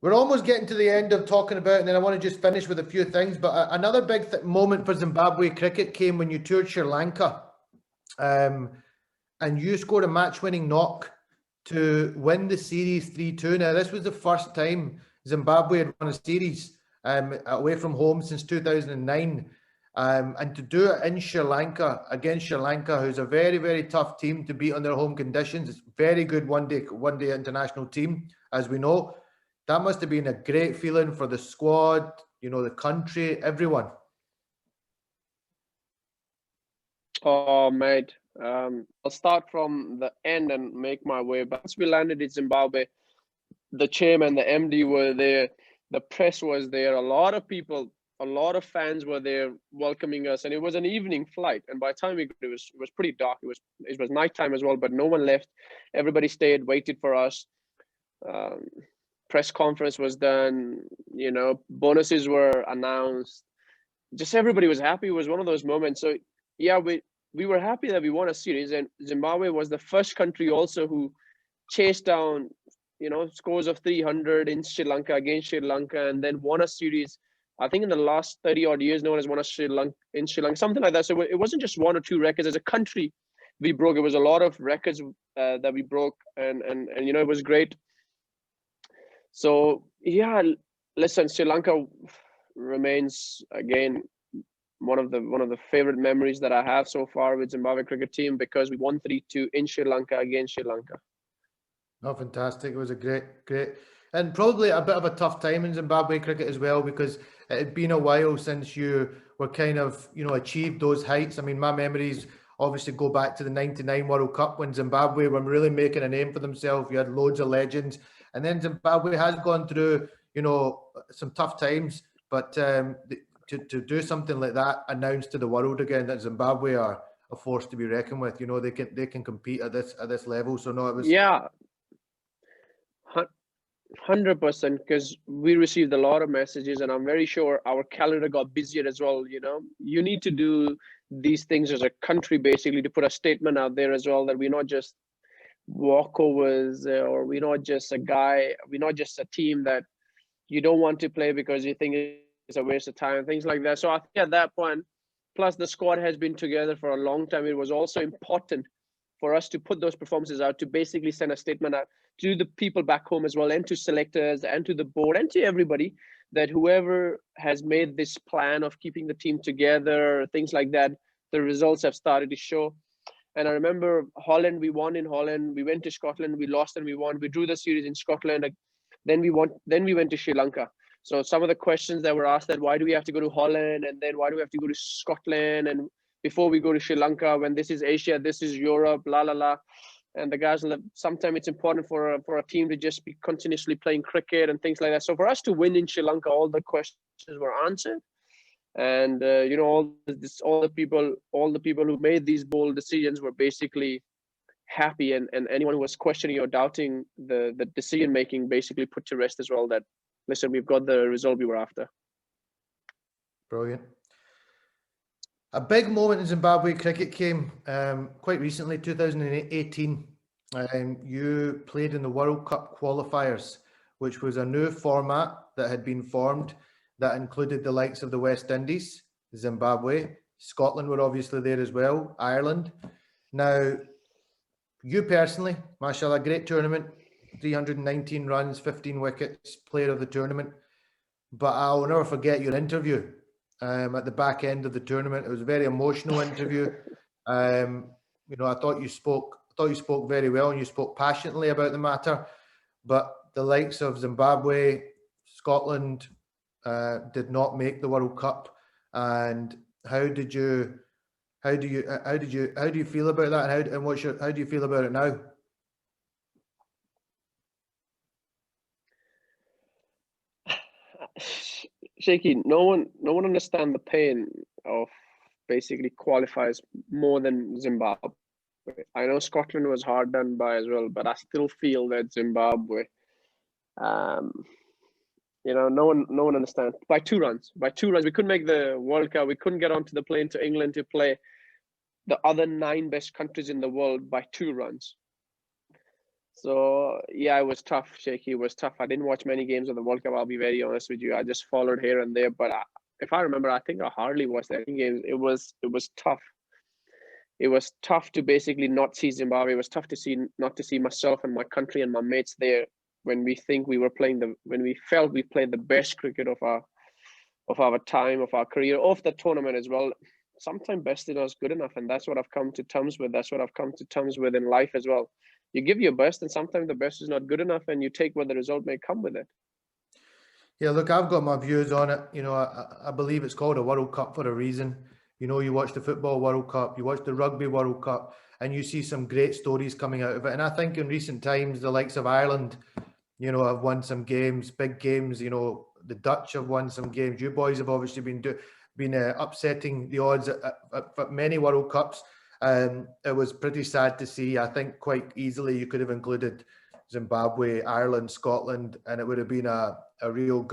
We're almost getting to the end of talking about, and then I want to just finish with a few things. But another big moment for Zimbabwe cricket came when you toured Sri Lanka. and you scored a match-winning knock to win the series 3-2. Now, this was the first time Zimbabwe had won a series away from home since 2009. And to do it in Sri Lanka, against Sri Lanka, who's a very, very tough team to beat on their home conditions. It's a very good one-day international team, as we know. That must have been a great feeling for the squad, you know, the country, everyone. Oh, mate. I'll start from the end and make my way back. Once we landed in Zimbabwe, the chairman, the MD were there, the press was there, a lot of people, a lot of fans were there welcoming us, and it was an evening flight. And by the time we got, it was pretty dark. It was nighttime as well, but no one left. Everybody stayed, waited for us. Press conference was done. You know, bonuses were announced. Just everybody was happy. It was one of those moments. So yeah, we were happy that we won a series, and Zimbabwe was the first country also who chased down, you know, scores of 300 in Sri Lanka against Sri Lanka, and then won a series. I think in the last 30 odd years, no one has won a Sri Lanka, something like that. So it wasn't just one or two records. As a country, we broke. It was a lot of records that we broke, and you know, it was great. So yeah, listen, Sri Lanka remains again one of the favorite memories that I have so far with Zimbabwe cricket team, because we won 3-2 in Sri Lanka against Sri Lanka. Oh, fantastic. It was a great, and probably a bit of a tough time in Zimbabwe cricket as well, because it had been a while since you were kind of, you know, achieved those heights. I mean, my memories obviously go back to the 99 World Cup when Zimbabwe were really making a name for themselves. You had loads of legends. And then Zimbabwe has gone through, you know, some tough times, but to do something like that, announce to the world again that Zimbabwe are a force to be reckoned with. You know, they can compete at this level. So no, it was 100%, because we received a lot of messages, and I'm very sure our calendar got busier as well. You know, you need to do these things as a country, basically, to put a statement out there as well, that we're not just walkovers, or we're not just a team that you don't want to play because you think it's a waste of time, things like that. So I think at that point, plus the squad has been together for a long time, it was also important for us to put those performances out, to basically send a statement out to the people back home as well, and to selectors, and to the board, and to everybody, that whoever has made this plan of keeping the team together, things like that, the results have started to show. And I remember Holland, we won in Holland. We went to Scotland, we lost and we won. We drew the series in Scotland. Then we went to Sri Lanka. So some of the questions that were asked, that why do we have to go to Holland, and then why do we have to go to Scotland, and before we go to Sri Lanka, when this is Asia, this is Europe, la la la. And the guys, sometimes it's important for a team to just be continuously playing cricket and things like that. So for us to win in Sri Lanka, all the questions were answered. And you know, all the people who made these bold decisions were basically happy, and anyone who was questioning or doubting the decision making basically put to rest as well, that listen, we've got the result we were after. Brilliant. A big moment in Zimbabwe cricket came quite recently, 2018. You played in the World Cup qualifiers, which was a new format that had been formed that included the likes of the West Indies, Zimbabwe, Scotland were obviously there as well, Ireland. Now, you personally, mashallah, great tournament, 319 runs, 15 wickets, player of the tournament. But I'll never forget your interview at the back end of the tournament. It was a very emotional interview. You know, I thought you spoke very well, and you spoke passionately about the matter. But the likes of Zimbabwe, Scotland did not make the World Cup. And how do you feel about that? And how do you feel about it now? Shaky, no one understands the pain of basically qualifiers more than Zimbabwe. I know Scotland was hard done by as well, but I still feel that Zimbabwe, you know, no one understands. By two runs, we couldn't make the World Cup. We couldn't get onto the plane to England to play the other 9 best countries in the world by 2 runs. So yeah, it was tough, Shaky. It was tough. I didn't watch many games of the World Cup, I'll be very honest with you. I just followed here and there, but if I remember, I think I hardly watched any games. It was tough. it was tough to basically not see Zimbabwe. It was tough to see not to see myself and my country and my mates there when we felt we played the best cricket of our time, of our career, of the tournament as well. Sometimes best is not good enough, and that's what I've come to terms with. That's what I've come to terms with in life as well. You give your best, and sometimes the best is not good enough, and you take what the result may come with it. Yeah, look, I've got my views on it. You know, I believe it's called a World Cup for a reason. You know, you watch the Football World Cup, you watch the Rugby World Cup, and you see some great stories coming out of it. And I think in recent times, the likes of Ireland, you know, have won some games, big games. You know, the Dutch have won some games. You boys have obviously been upsetting the odds at many World Cups. It was pretty sad to see. I think quite easily you could have included Zimbabwe, Ireland, Scotland, and it would have been a really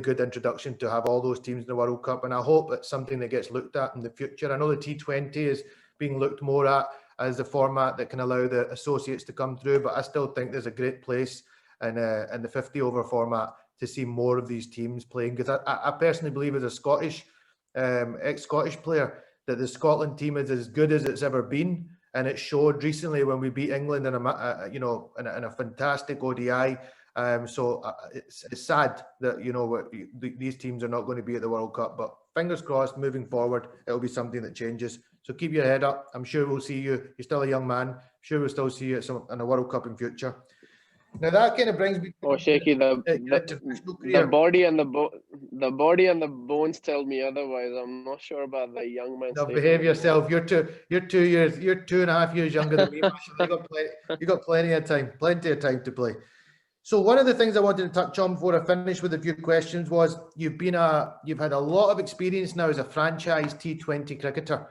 good introduction to have all those teams in the World Cup. And I hope it's something that gets looked at in the future. I know the T20 is being looked more at as the format that can allow the associates to come through, but I still think there's a great place in the 50-over format to see more of these teams playing, because I personally believe, as a Scottish ex-Scottish player, that the Scotland team is as good as it's ever been, and it showed recently when we beat England in a fantastic ODI. So it's sad that, you know, these teams are not going to be at the World Cup, but fingers crossed, moving forward, it'll be something that changes. So keep your head up. I'm sure we'll see you. You're still a young man. I'm sure we'll still see you in a World Cup in future. Now that kind of brings me to Shaky, international career. the body and the bones tell me otherwise. I'm not sure about the young man. Now behave yourself. You're 2.5 years younger than me. You got plenty of time to play. So one of the things I wanted to touch on before I finish with a few questions was you've had a lot of experience now as a franchise T20 cricketer.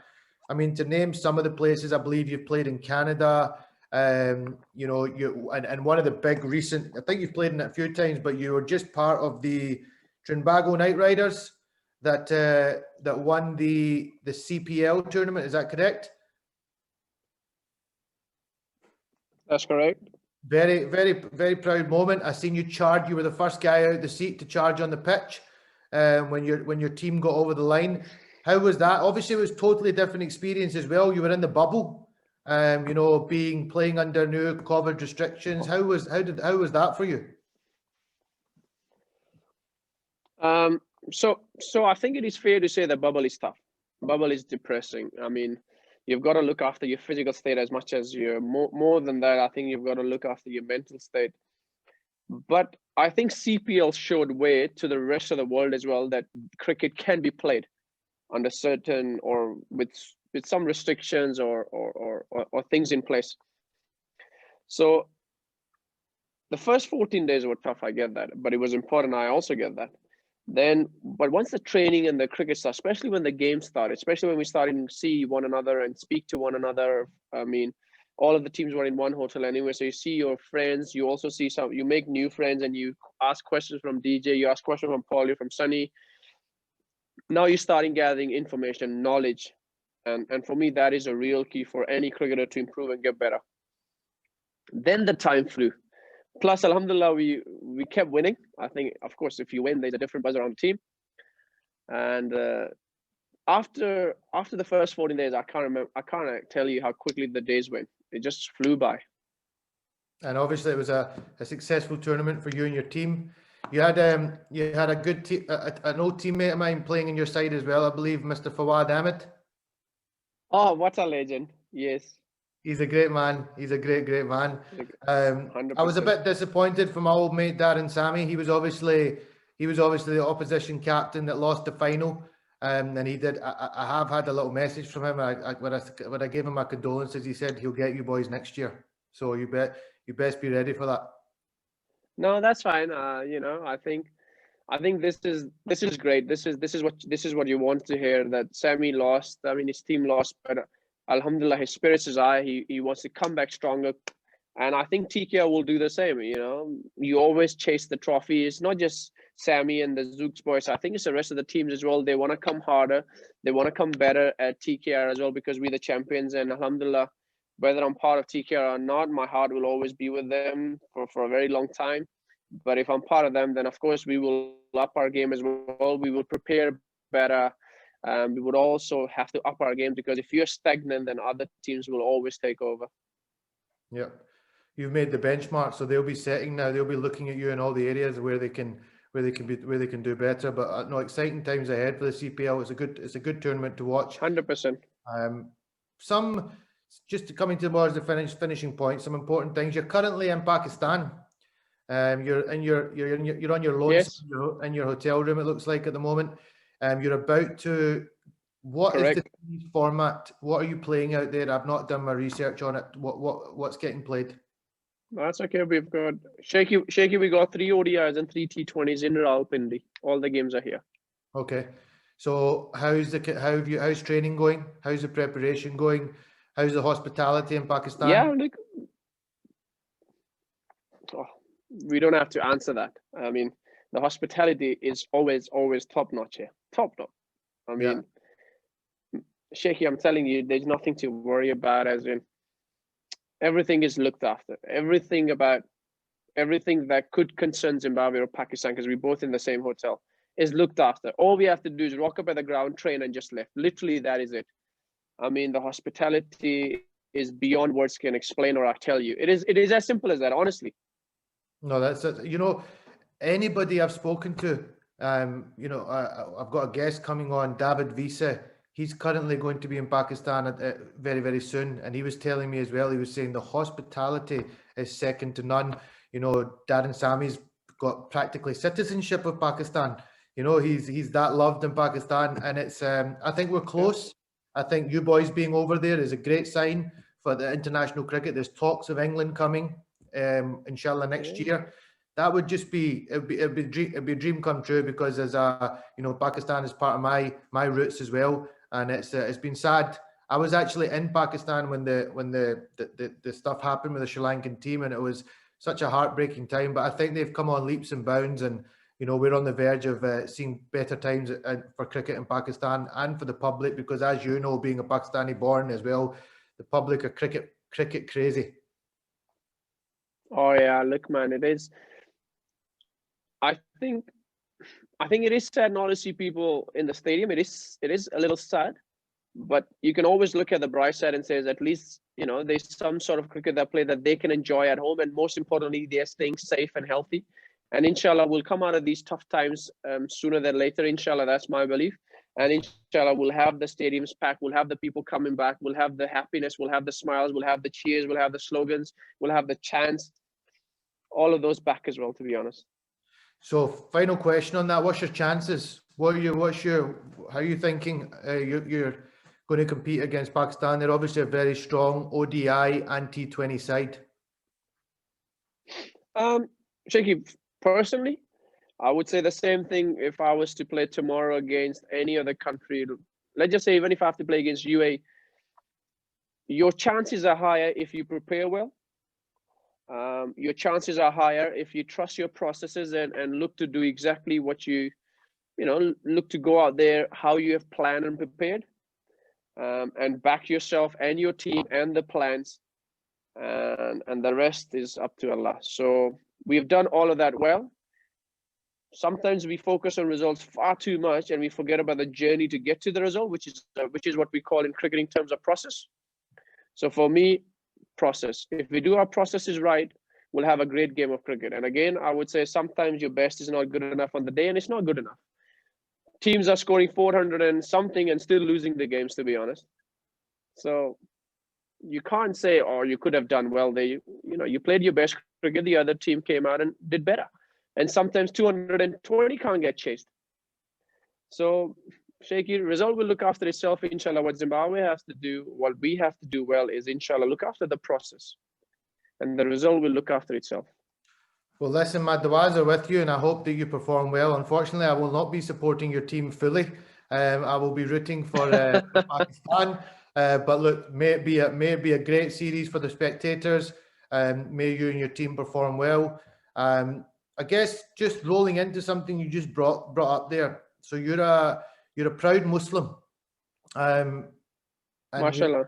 I mean, to name some of the places, I believe you've played in Canada. You know, and one of the big recent, I think you've played in it a few times, but you were just part of the Trinbago Knight Riders that won the CPL tournament. Is that correct? That's correct. Very, very, very proud moment. I seen you charge. You were the first guy out the seat to charge on the pitch when your team got over the line. How was that? Obviously, it was totally different experience as well. You were in the bubble. You know, playing under new COVID restrictions. How was that for you? So I think it is fair to say that bubble is tough. Bubble is depressing. I mean, you've got to look after your physical state as much as you're more than that. I think you've got to look after your mental state. But I think CPL showed way to the rest of the world as well that cricket can be played under certain or with some restrictions or things in place. So the first 14 days were tough, I get that, but it was important, I also get that. But once the training and the cricket started, especially when the game started, especially when we started to see one another and speak to one another, I mean, all of the teams were in one hotel anyway, so you see your friends, you also see you make new friends, and you ask questions from DJ, you ask questions from Paulie, from Sunny. Now you're starting gathering information, knowledge. And for me, that is a real key for any cricketer to improve and get better. Then the time flew. Plus, alhamdulillah, we kept winning. I think, of course, if you win, there's a different buzz around the team. And after the first 14 days, I can't tell you how quickly the days went. It just flew by. And obviously, it was a successful tournament for you and your team. You had a good an old teammate of mine playing in your side as well, I believe, Mr. Fawad Ahmed. Oh, what a legend! Yes, he's a great man. He's a great man. 100%. I was a bit disappointed for my old mate Darren Sammy. He was obviously the opposition captain that lost the final. And he did. I have had a little message from him. When I gave him my condolences, he said he'll get you boys next year. So you best be ready for that. No, that's fine. You know, I think this is great. This is what you want to hear. That Sammy lost. I mean, his team lost, but alhamdulillah, his spirits is high. He wants to come back stronger, and I think TKR will do the same. You know, you always chase the trophy. It's not just Sammy and the Zooks boys. I think it's the rest of the teams as well. They want to come harder. They want to come better at TKR as well, because we're the champions. And alhamdulillah, whether I'm part of TKR or not, my heart will always be with them for a very long time. But if I'm part of them, then of course we will up our game as well. We will prepare better. we would also have to up our game, because if you're stagnant, then other teams will always take over. Yeah, you've made the benchmark, so they'll be setting now. They'll be looking at you in all the areas where they can do better. But no, exciting times ahead for the CPL. It's a good tournament to watch. 100%. Some just coming towards the finishing point. Some important things. You're currently in Pakistan. You're on your loan Yes. in your hotel room. It looks like at the moment. You're about to. What Correct. is the series format? What are you playing out there? I've not done my research on it. What's getting played? That's okay. We've got Shaky. We got 3 ODIs and 3 T20s in Rawalpindi. All the games are here. Okay. So how's training going? How's the preparation going? How's the hospitality in Pakistan? Yeah, look, we don't have to answer that. I mean, the hospitality is always top notch here. Top notch. I mean, Shaky, I'm telling you, there's nothing to worry about, as in everything is looked after. Everything that could concern Zimbabwe or Pakistan, because we're both in the same hotel, is looked after. All we have to do is rock up at the ground, train, and just left. Literally, that is it. I mean, the hospitality is beyond words can explain or I tell you. It is as simple as that, honestly. No, that's it. You know, anybody I've spoken to, you know, I've got a guest coming on, David Visa. He's currently going to be in Pakistan very, very soon. And he was telling me as well, he was saying the hospitality is second to none. You know, Darren Sammy's got practically citizenship of Pakistan. You know, he's that loved in Pakistan. And it's, I think we're close. I think you boys being over there is a great sign for the international cricket. There's talks of England coming, inshallah, next year. That would just be it'd be a dream come true, because as you know, Pakistan is part of my roots as well. And it's been sad. I was actually in Pakistan when the stuff happened with the Sri Lankan team, and it was such a heartbreaking time. But I think they've come on leaps and bounds, and you know, we're on the verge of seeing better times for cricket in Pakistan and for the public, because as you know, being a Pakistani born as well, the public are cricket crazy. Oh yeah, look, man, it is. I think it is sad not to see people in the stadium. It is a little sad, but you can always look at the bright side and say, at least, you know, there's some sort of cricket that play that they can enjoy at home, and most importantly, they're staying safe and healthy. And inshallah, we'll come out of these tough times sooner than later. Inshallah, that's my belief. And inshallah, we'll have the stadiums packed. We'll have the people coming back. We'll have the happiness. We'll have the smiles. We'll have the cheers. We'll have the slogans. We'll have the chants. All of those back as well, to be honest. So, final question on that: what's your chances? How are you thinking? You're going to compete against Pakistan. They're obviously a very strong ODI and T20 side. Shaky, personally, I would say the same thing if I was to play tomorrow against any other country. Let's just say, even if I have to play against UAE, your chances are higher if you prepare well. Your chances are higher if you trust your processes and look to do exactly what you know, look to go out there, how you have planned and prepared, and back yourself and your team and the plans, and the rest is up to Allah. So we've done all of that well. Sometimes we focus on results far too much and we forget about the journey to get to the result, which is what we call in cricketing terms of process. So for me, process. If we do our processes right, we'll have a great game of cricket. And again, I would say sometimes your best is not good enough on the day, and it's not good enough. Teams are scoring 400 and something and still losing the games, to be honest. So you can't say, oh, you could have done well there. You know, you played your best cricket, the other team came out and did better. And sometimes 220 can't get chased. So Shaky, result will look after itself, inshallah. What Zimbabwe has to do, what we have to do well is, inshallah, look after the process. And the result will look after itself. Well, listen, my du'as are with you, and I hope that you perform well. Unfortunately, I will not be supporting your team fully. I will be rooting for Pakistan. But look, may it be a great series for the spectators. May you and your team perform well. I guess just rolling into something you just brought up there. So you're a proud Muslim. MashaAllah.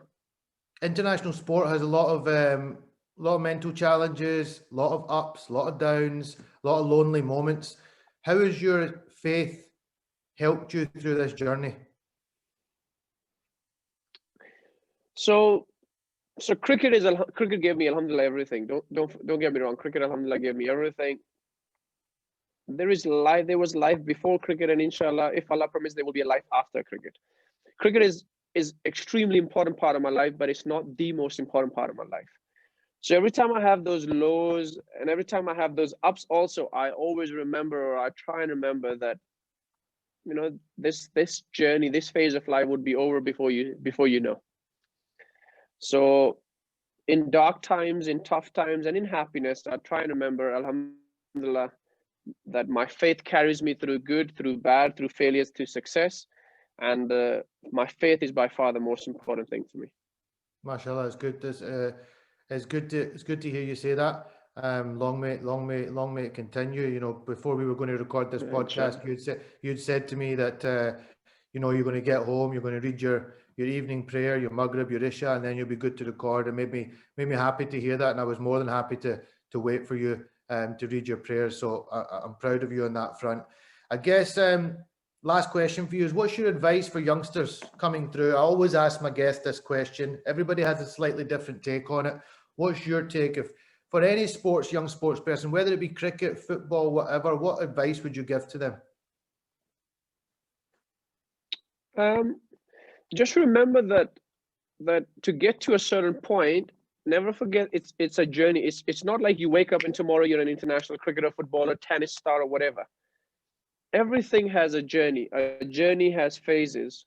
International sport has a lot of mental challenges, a lot of ups, a lot of downs, a lot of lonely moments. How has your faith helped you through this journey? So cricket cricket gave me, alhamdulillah, everything. Don't get me wrong. Cricket, alhamdulillah, gave me everything. There was life before cricket, and inshallah, if Allah permits, there will be a life after cricket. Cricket is extremely important part of my life, but it's not the most important part of my life. So every time I have those lows and every time I have those ups also, I always remember, or I try and remember that, you know, this journey, this phase of life would be over before you know. So in dark times, in tough times, and in happiness, I try and remember, alhamdulillah, that my faith carries me through good, through bad, through failures, to success. And my faith is by far the most important thing for me. MashaAllah, it's good. It's good to hear you say that. Long may it continue. You know, before we were going to record this podcast, you'd said to me that you know, you're going to get home, you're going to read your evening prayer, your Maghrib, your Isha, and then you'll be good to record. It made me happy to hear that, and I was more than happy to wait for you to read your prayers. So I'm proud of you on that front. I guess last question for you is, what's your advice for youngsters coming through? I always ask my guests this question. Everybody has a slightly different take on it. What's your take? If for any young sports person, whether it be cricket, football, whatever, what advice would you give to them? Just remember that to get to a certain point, never forget it's a journey. It's not like you wake up and tomorrow you're an international cricketer, footballer, tennis star, or whatever. Everything has a journey. A journey has phases.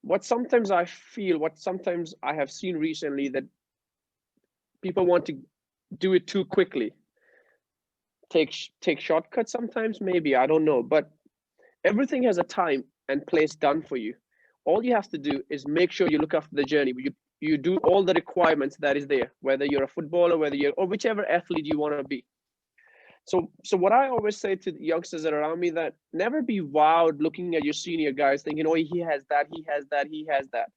What sometimes I have seen recently, that people want to do it too quickly. Take shortcuts sometimes, maybe, I don't know. But everything has a time and place done for you. All you have to do is make sure you look after the journey. You do all the requirements that is there, whether you're a footballer, or whichever athlete you want to be. So what I always say to the youngsters that are around me, that never be wowed looking at your senior guys thinking, oh, he has that, he has that, he has that.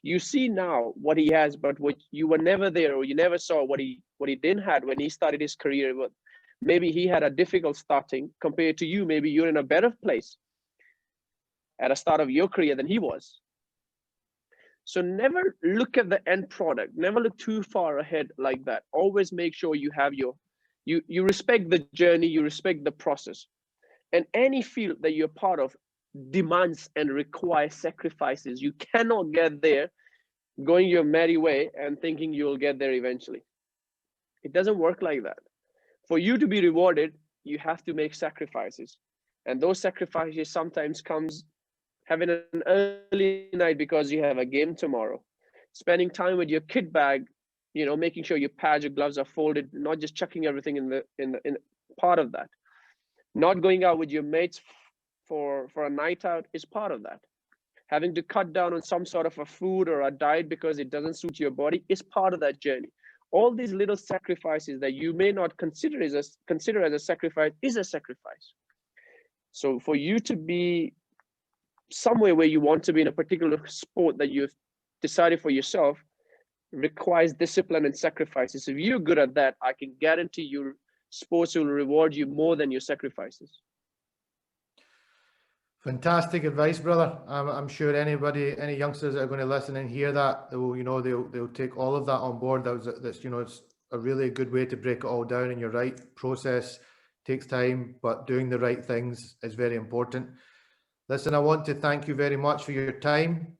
You see now what he has, but what you were never there, or you never saw what he didn't have when he started his career. But maybe he had a difficult starting compared to you. Maybe you're in a better place at the start of your career than he was. So never look at the end product. Never look too far ahead like that. Always make sure you have you respect the journey, you respect the process. And any field that you're part of demands and requires sacrifices. You cannot get there going your merry way and thinking you'll get there eventually. It doesn't work like that. For you to be rewarded, you have to make sacrifices. And those sacrifices sometimes comes having an early night because you have a game tomorrow, spending time with your kit bag, you know, making sure your pads, your gloves are folded, not just chucking everything in the part of that. Not going out with your mates for a night out is part of that. Having to cut down on some sort of a food or a diet because it doesn't suit your body is part of that journey. All these little sacrifices that you may not consider as a sacrifice is a sacrifice. So for you to be somewhere where you want to be in a particular sport that you've decided for yourself requires discipline and sacrifices. If you're good at that, I can guarantee you sports will reward you more than your sacrifices. Fantastic advice, brother. I'm sure any youngsters that are going to listen and hear that, they'll take all of that on board. That's you know, it's a really good way to break it all down. And you're right, process takes time, but doing the right things is very important. Listen, I want to thank you very much for your time.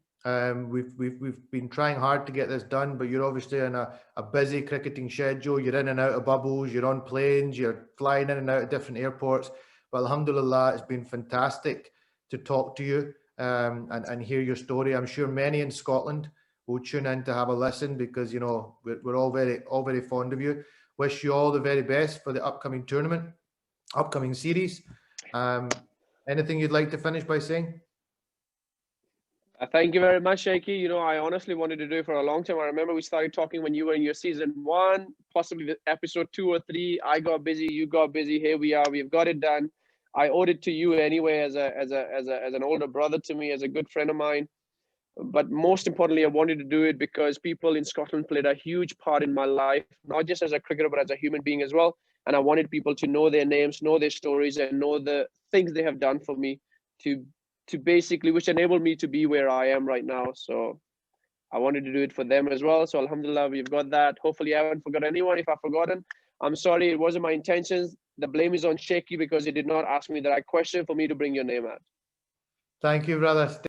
We've been trying hard to get this done, but you're obviously in a busy cricketing schedule. You're in and out of bubbles, you're on planes, you're flying in and out of different airports. But alhamdulillah, it's been fantastic to talk to you and hear your story. I'm sure many in Scotland will tune in to have a listen because, you know, we're all very fond of you. Wish you all the very best for the upcoming tournament, upcoming series. Anything you'd like to finish by saying? Thank you very much, Shaky. You know, I honestly wanted to do it for a long time. I remember we started talking when you were in your season 1, possibly the episode 2 or 3. I got busy, you got busy. Here we are. We've got it done. I owed it to you anyway, as an older brother to me, as a good friend of mine. But most importantly, I wanted to do it because people in Scotland played a huge part in my life, not just as a cricketer, but as a human being as well. And I wanted people to know their names, know their stories, and know the things they have done for me to basically, which enabled me to be where I am right now. So I wanted to do it for them as well. So alhamdulillah, we've got that. Hopefully I haven't forgotten anyone. If I've forgotten, I'm sorry. It wasn't my intentions. The blame is on Shaky because he did not ask me the right question for me to bring your name out. Thank you, brother.